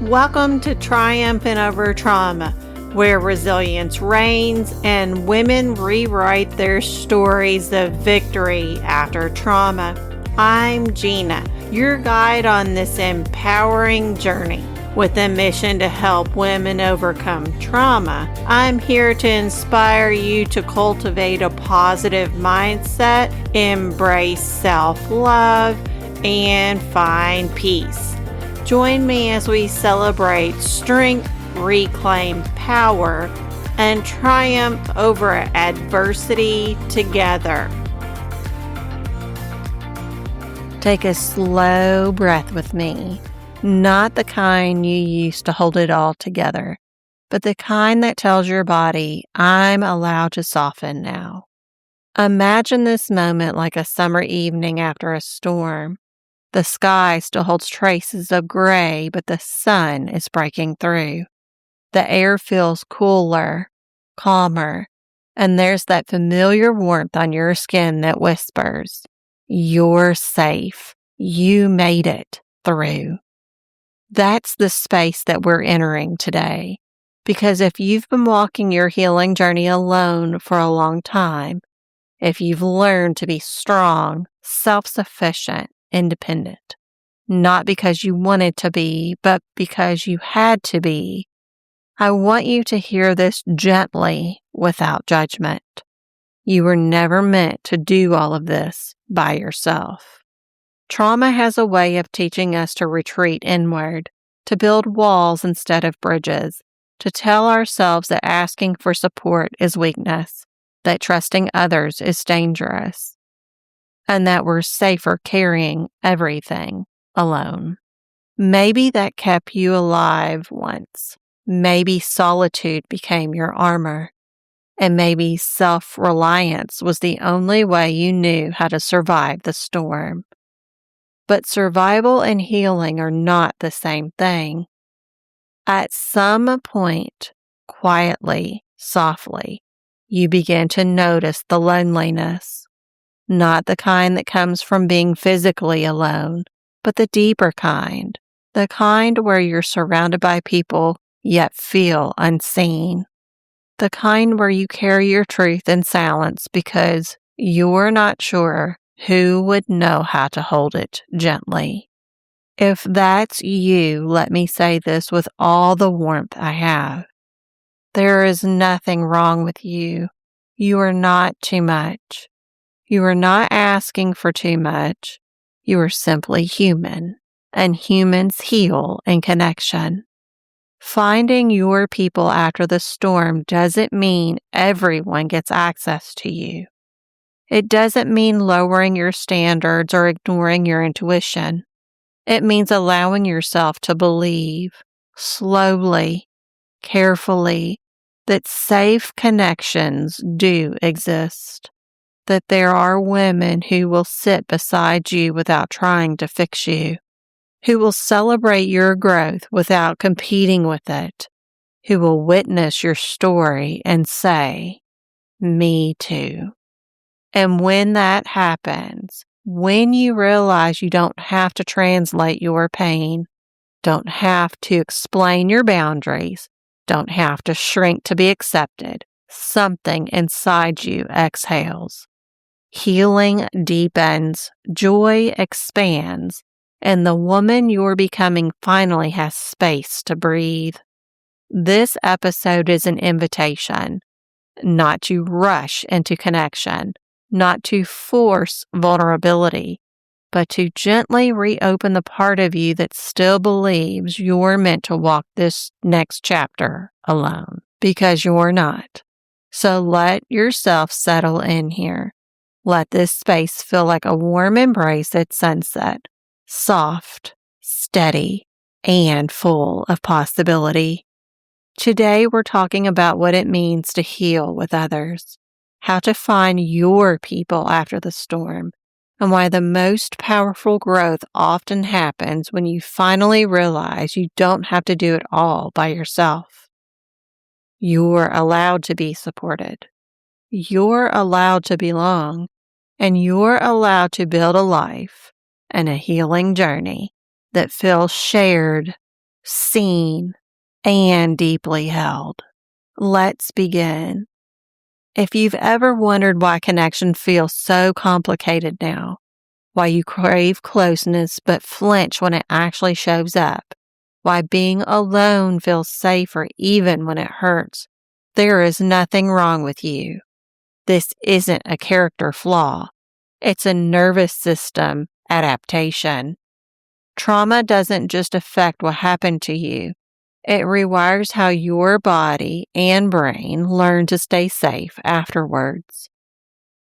Welcome to Triumphant over Trauma, where resilience reigns and women rewrite their stories of victory after trauma. I'm Gina, your guide on this empowering journey. With a mission to help women overcome trauma, I'm here to inspire you to cultivate a positive mindset, embrace self-love, and find peace. Join me as we celebrate strength, reclaim power, and triumph over adversity together. Take a slow breath with me. Not the kind you used to hold it all together, but the kind that tells your body, I'm allowed to soften now. Imagine this moment like a summer evening after a storm. The sky still holds traces of gray, but the sun is breaking through. The air feels cooler, calmer, and there's that familiar warmth on your skin that whispers, you're safe. You made it through. That's the space that we're entering today. Because if you've been walking your healing journey alone for a long time, if you've learned to be strong, self-sufficient, independent, not because you wanted to be, but because you had to be, I want you to hear this gently without judgment. You were never meant to do all of this by yourself. Trauma has a way of teaching us to retreat inward, to build walls instead of bridges, to tell ourselves that asking for support is weakness, that trusting others is dangerous, and that we're safer carrying everything alone. Maybe that kept you alive once. Maybe solitude became your armor. And maybe self-reliance was the only way you knew how to survive the storm. But survival and healing are not the same thing. At some point, quietly, softly, you begin to notice the loneliness. Not the kind that comes from being physically alone, but the deeper kind. The kind where you're surrounded by people, yet feel unseen. The kind where you carry your truth in silence because you're not sure who would know how to hold it gently. If that's you, let me say this with all the warmth I have. There is nothing wrong with you. You are not too much. You are not asking for too much. You are simply human, and humans heal in connection. Finding your people after the storm doesn't mean everyone gets access to you. It doesn't mean lowering your standards or ignoring your intuition. It means allowing yourself to believe, slowly, carefully, that safe connections do exist. That there are women who will sit beside you without trying to fix you, who will celebrate your growth without competing with it, who will witness your story and say, me too. And when that happens, when you realize you don't have to translate your pain, don't have to explain your boundaries, don't have to shrink to be accepted, something inside you exhales. Healing deepens, joy expands, and the woman you're becoming finally has space to breathe. This episode is an invitation, not to rush into connection, not to force vulnerability, but to gently reopen the part of you that still believes you're meant to walk this next chapter alone, because you're not. So let yourself settle in here. Let this space feel like a warm embrace at sunset, soft, steady, and full of possibility. Today, we're talking about what it means to heal with others, how to find your people after the storm, and why the most powerful growth often happens when you finally realize you don't have to do it all by yourself. You're allowed to be supported. You're allowed to belong. And you're allowed to build a life and a healing journey that feels shared, seen, and deeply held. Let's begin. If you've ever wondered why connection feels so complicated now, why you crave closeness but flinch when it actually shows up, why being alone feels safer even when it hurts, there is nothing wrong with you. This isn't a character flaw. It's a nervous system adaptation. Trauma doesn't just affect what happened to you. It rewires how your body and brain learn to stay safe afterwards.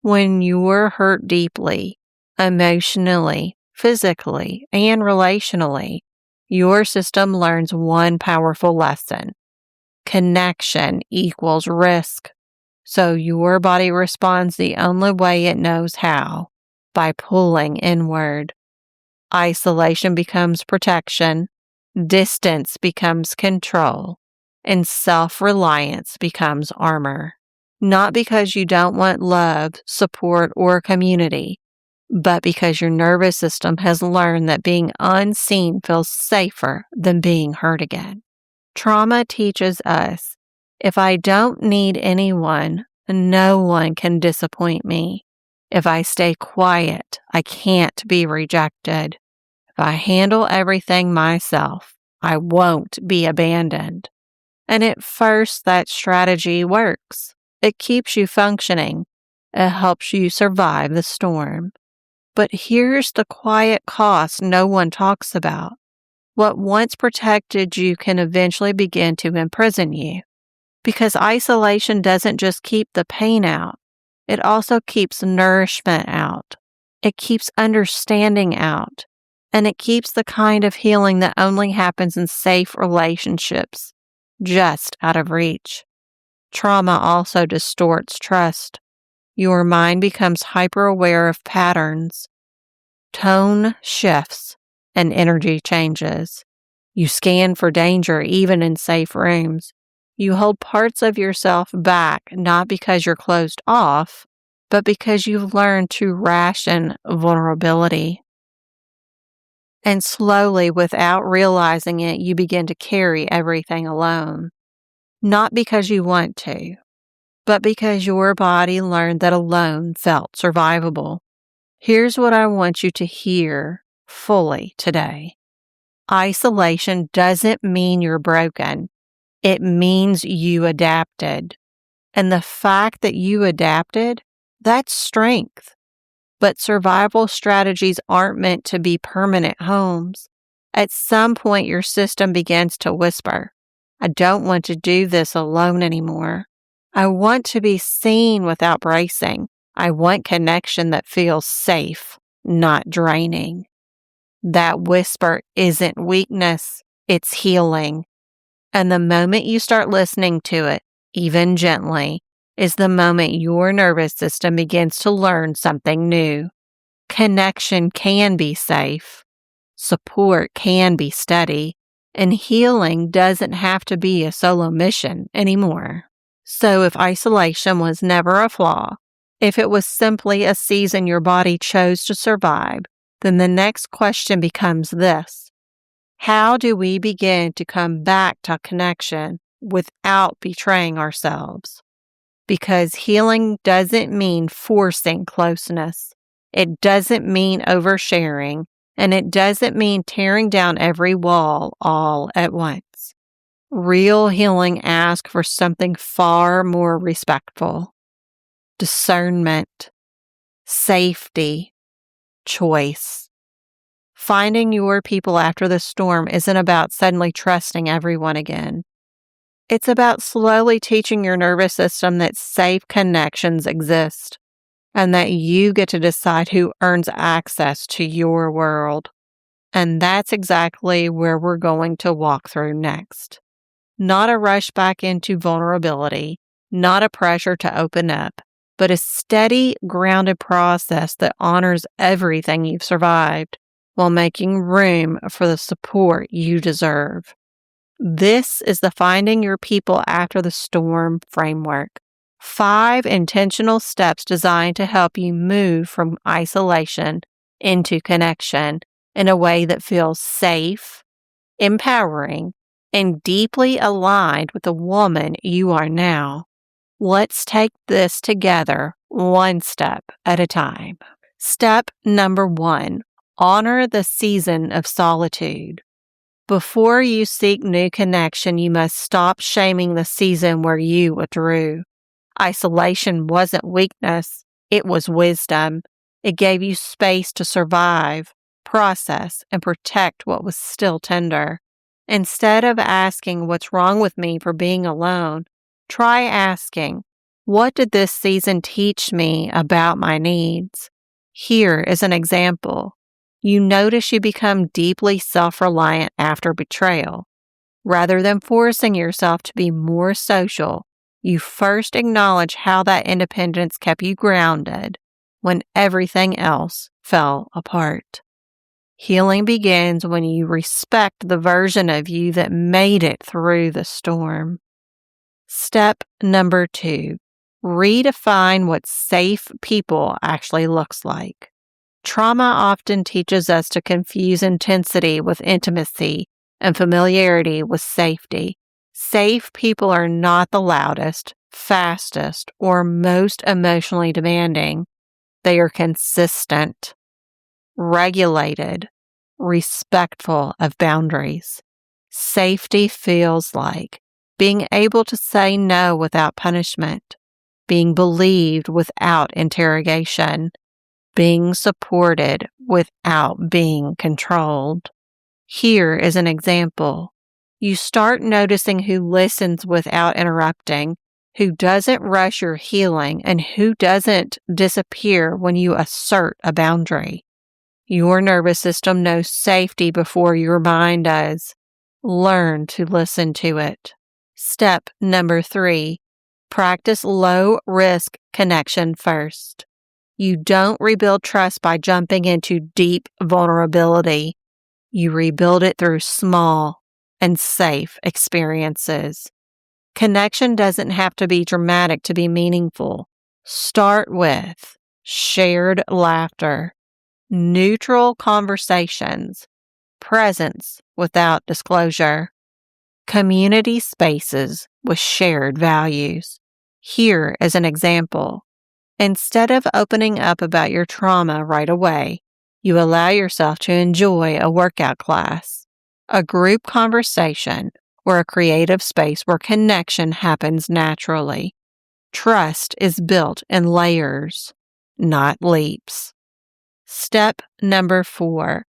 When you're hurt deeply, emotionally, physically, and relationally, your system learns one powerful lesson. Connection equals risk. So your body responds the only way it knows how, by pulling inward. Isolation becomes protection, distance becomes control, and self-reliance becomes armor. Not because you don't want love, support, or community, but because your nervous system has learned that being unseen feels safer than being hurt again. Trauma teaches us, if I don't need anyone, no one can disappoint me. If I stay quiet, I can't be rejected. If I handle everything myself, I won't be abandoned. And at first, that strategy works. It keeps you functioning. It helps you survive the storm. But here's the quiet cost no one talks about. What once protected you can eventually begin to imprison you. Because isolation doesn't just keep the pain out, it also keeps nourishment out. It keeps understanding out. And it keeps the kind of healing that only happens in safe relationships, just out of reach. Trauma also distorts trust. Your mind becomes hyper-aware of patterns. Tone shifts and energy changes. You scan for danger even in safe rooms. You hold parts of yourself back not because you're closed off, but because you've learned to ration vulnerability. And slowly, without realizing it, you begin to carry everything alone. Not because you want to, but because your body learned that alone felt survivable. Here's what I want you to hear fully today. Isolation doesn't mean you're broken. It means you adapted. And the fact that you adapted, that's strength. But survival strategies aren't meant to be permanent homes. At some point, your system begins to whisper, I don't want to do this alone anymore. I want to be seen without bracing. I want connection that feels safe, not draining. That whisper isn't weakness, it's healing. And the moment you start listening to it, even gently, is the moment your nervous system begins to learn something new. Connection can be safe, support can be steady, and healing doesn't have to be a solo mission anymore. So if isolation was never a flaw, if it was simply a season your body chose to survive, then the next question becomes this. How do we begin to come back to connection without betraying ourselves? Because healing doesn't mean forcing closeness. It doesn't mean oversharing, and it doesn't mean tearing down every wall all at once. Real healing asks for something far more respectful. Discernment, safety, choice. Finding your people after the storm isn't about suddenly trusting everyone again. It's about slowly teaching your nervous system that safe connections exist and that you get to decide who earns access to your world. And that's exactly where we're going to walk through next. Not a rush back into vulnerability, not a pressure to open up, but a steady, grounded process that honors everything you've survived while making room for the support you deserve. This is the Finding Your People After the Storm framework. 5 intentional steps designed to help you move from isolation into connection in a way that feels safe, empowering, and deeply aligned with the woman you are now. Let's take this together one step at a time. Step number 1, honor the season of solitude. Before you seek new connection, you must stop shaming the season where you withdrew. Isolation wasn't weakness, it was wisdom. It gave you space to survive, process, and protect what was still tender. Instead of asking what's wrong with me for being alone, try asking, what did this season teach me about my needs? Here is an example. You notice you become deeply self-reliant after betrayal. Rather than forcing yourself to be more social, you first acknowledge how that independence kept you grounded when everything else fell apart. Healing begins when you respect the version of you that made it through the storm. Step number 2, redefine what safe people actually looks like. Trauma often teaches us to confuse intensity with intimacy and familiarity with safety. Safe people are not the loudest, fastest, or most emotionally demanding. They are consistent, regulated, respectful of boundaries. Safety feels like being able to say no without punishment, being believed without interrogation, being supported without being controlled. Here is an example. You start noticing who listens without interrupting, who doesn't rush your healing, and who doesn't disappear when you assert a boundary. Your nervous system knows safety before your mind does. Learn to listen to it. Step number 3, practice low-risk connection first. You don't rebuild trust by jumping into deep vulnerability. You rebuild it through small and safe experiences. Connection doesn't have to be dramatic to be meaningful. Start with shared laughter, neutral conversations, presence without disclosure, community spaces with shared values. Here is an example. Instead of opening up about your trauma right away, you allow yourself to enjoy a workout class, a group conversation, or a creative space where connection happens naturally. Trust is built in layers, not leaps. Step number 4,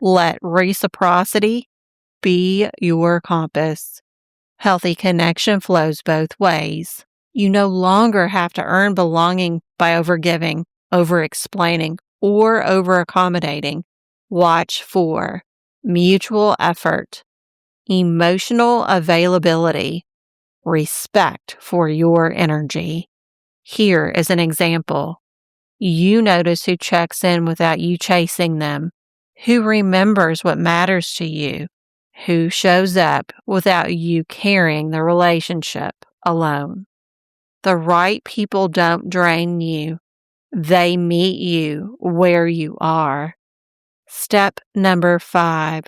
let reciprocity be your compass. Healthy connection flows both ways. You no longer have to earn belonging by overgiving, overexplaining, or overaccommodating. Watch for mutual effort, emotional availability, respect for your energy. Here is an example. You notice who checks in without you chasing them, who remembers what matters to you, who shows up without you carrying the relationship alone. The right people don't drain you. They meet you where you are. Step number 5,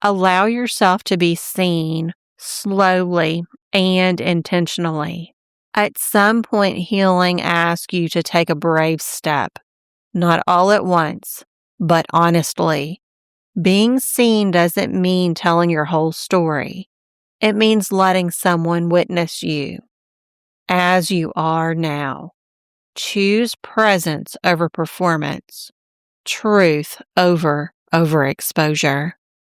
allow yourself to be seen slowly and intentionally. At some point, healing asks you to take a brave step, not all at once, but honestly. Being seen doesn't mean telling your whole story. It means letting someone witness you as you are now. Choose presence over performance, truth over overexposure.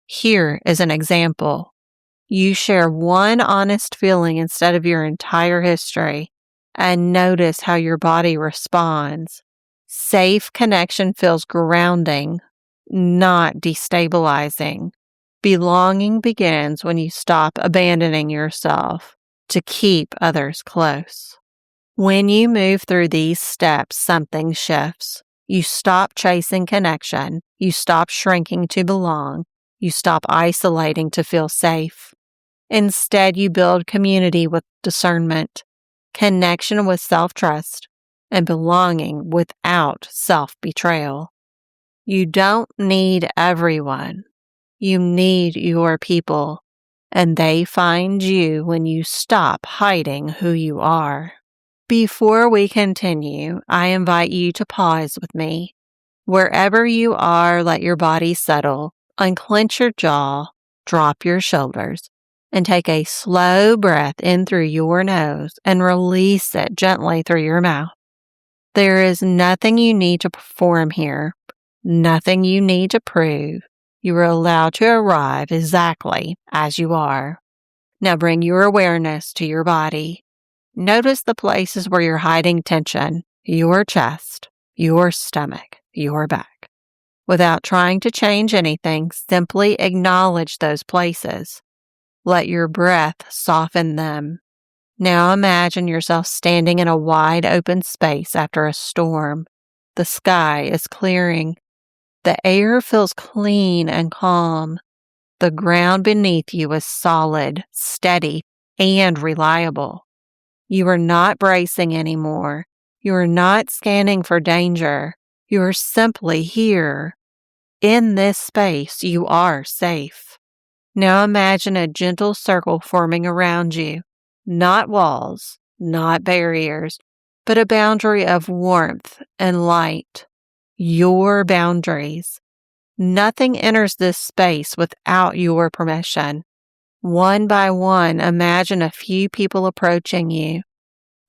Here is an example. You share one honest feeling instead of your entire history, and notice how your body responds. Safe connection feels grounding, not destabilizing. Belonging begins when you stop abandoning yourself to keep others close. When you move through these steps, something shifts. You stop chasing connection. You stop shrinking to belong. You stop isolating to feel safe. Instead, you build community with discernment, connection with self-trust, and belonging without self-betrayal. You don't need everyone. You need your people, and they find you when you stop hiding who you are. Before we continue, I invite you to pause with me. Wherever you are, let your body settle, unclench your jaw, drop your shoulders, and take a slow breath in through your nose and release it gently through your mouth. There is nothing you need to perform here, nothing you need to prove. You are allowed to arrive exactly as you are. Now bring your awareness to your body. Notice the places where you're hiding tension, your chest, your stomach, your back. Without trying to change anything, simply acknowledge those places. Let your breath soften them. Now imagine yourself standing in a wide open space after a storm. The sky is clearing. The air feels clean and calm. The ground beneath you is solid, steady, and reliable. You are not bracing anymore. You are not scanning for danger. You are simply here. In this space, you are safe. Now imagine a gentle circle forming around you. Not walls, not barriers, but a boundary of warmth and light. Your boundaries. Nothing enters this space without your permission. One by one, imagine a few people approaching you.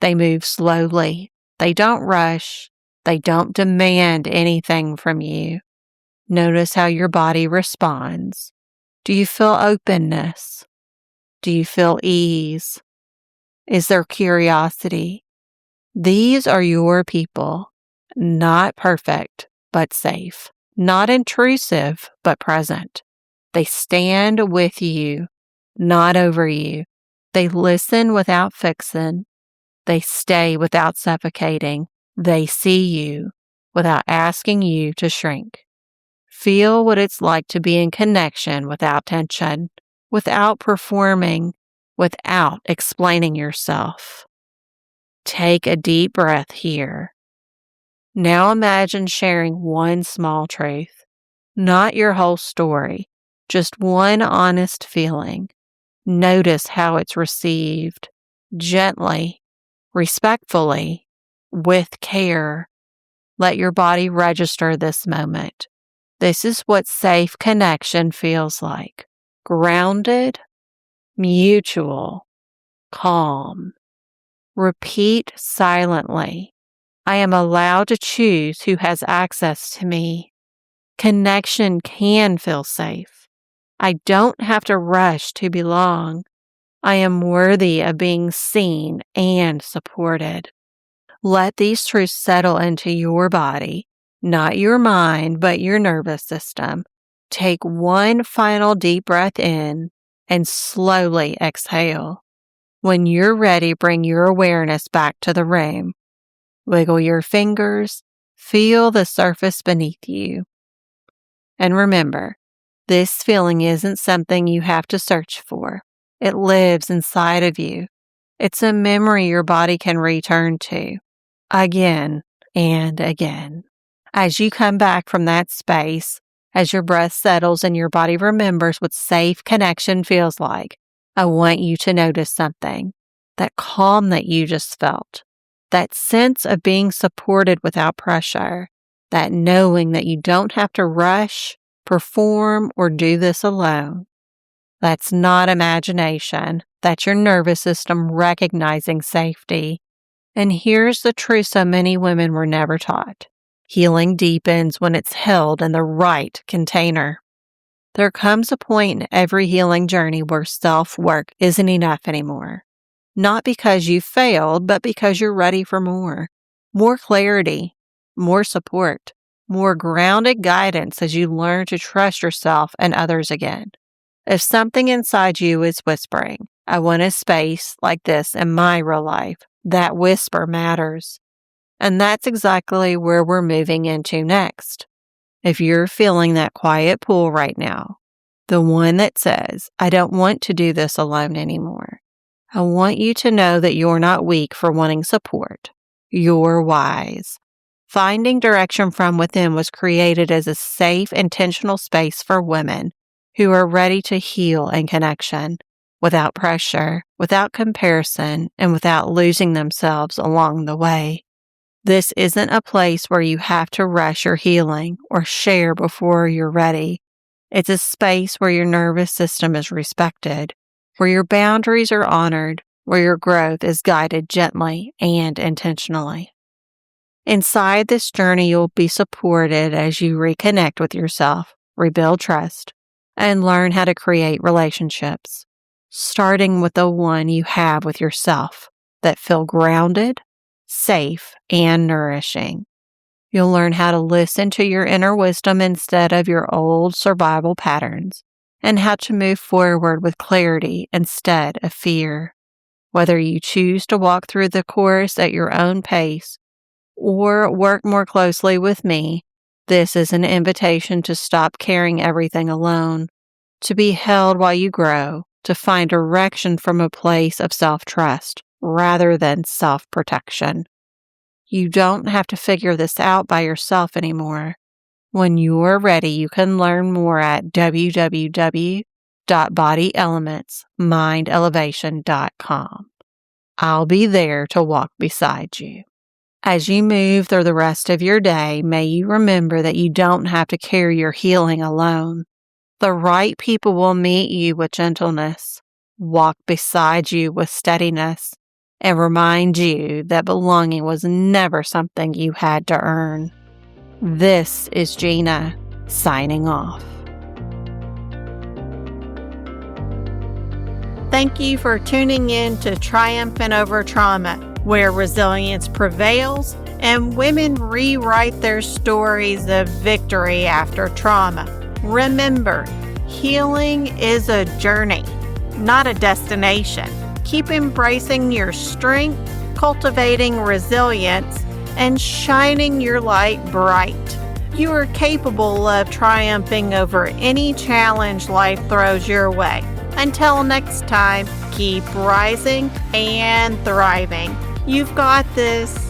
They move slowly. They don't rush. They don't demand anything from you. Notice how your body responds. Do you feel openness? Do you feel ease? Is there curiosity? These are your people, not perfect, but safe, not intrusive, but present. They stand with you, not over you. They listen without fixing. They stay without suffocating. They see you without asking you to shrink. Feel what it's like to be in connection without tension, without performing, without explaining yourself. Take a deep breath here. Now imagine sharing one small truth, not your whole story, just one honest feeling. Notice how it's received, gently, respectfully, with care. Let your body register this moment. This is what safe connection feels like. Grounded, mutual, calm. Repeat silently. I am allowed to choose who has access to me. Connection can feel safe. I don't have to rush to belong. I am worthy of being seen and supported. Let these truths settle into your body, not your mind, but your nervous system. Take one final deep breath in and slowly exhale. When you're ready, bring your awareness back to the room. Wiggle your fingers. Feel the surface beneath you. And remember, this feeling isn't something you have to search for. It lives inside of you. It's a memory your body can return to again and again. As you come back from that space, as your breath settles and your body remembers what safe connection feels like, I want you to notice something. That calm that you just felt. That sense of being supported without pressure. That knowing that you don't have to rush, perform, or do this alone. That's not imagination. That's your nervous system recognizing safety. And here's the truth so many women were never taught. Healing deepens when it's held in the right container. There comes a point in every healing journey where self-work isn't enough anymore. Not because you failed, but because you're ready for more. More clarity, more support, more grounded guidance as you learn to trust yourself and others again. If something inside you is whispering, I want a space like this in my real life, that whisper matters. And that's exactly where we're moving into next. If you're feeling that quiet pull right now, the one that says, I don't want to do this alone anymore, I want you to know that you're not weak for wanting support. You're wise. Finding direction from within was created as a safe, intentional space for women who are ready to heal in connection, without pressure, without comparison, and without losing themselves along the way. This isn't a place where you have to rush your healing or share before you're ready. It's a space where your nervous system is respected, where your boundaries are honored, where your growth is guided gently and intentionally. Inside this journey, you'll be supported as you reconnect with yourself, rebuild trust, and learn how to create relationships, starting with the one you have with yourself that feel grounded, safe, and nourishing. You'll learn how to listen to your inner wisdom instead of your old survival patterns, and how to move forward with clarity instead of fear. Whether you choose to walk through the course at your own pace or work more closely with me, this is an invitation to stop carrying everything alone, to be held while you grow, to find direction from a place of self-trust rather than self-protection. You don't have to figure this out by yourself anymore. When you're ready, you can learn more at www.bodyelementsmindelevation.com. I'll be there to walk beside you. As you move through the rest of your day, may you remember that you don't have to carry your healing alone. The right people will meet you with gentleness, walk beside you with steadiness, and remind you that belonging was never something you had to earn. This is Gina, signing off. Thank you for tuning in to Triumphant over Trauma, where resilience prevails and women rewrite their stories of victory after trauma. Remember, healing is a journey, not a destination. Keep embracing your strength, cultivating resilience, and shining your light bright. You are capable of triumphing over any challenge life throws your way. Until next time, keep rising and thriving. You've got this.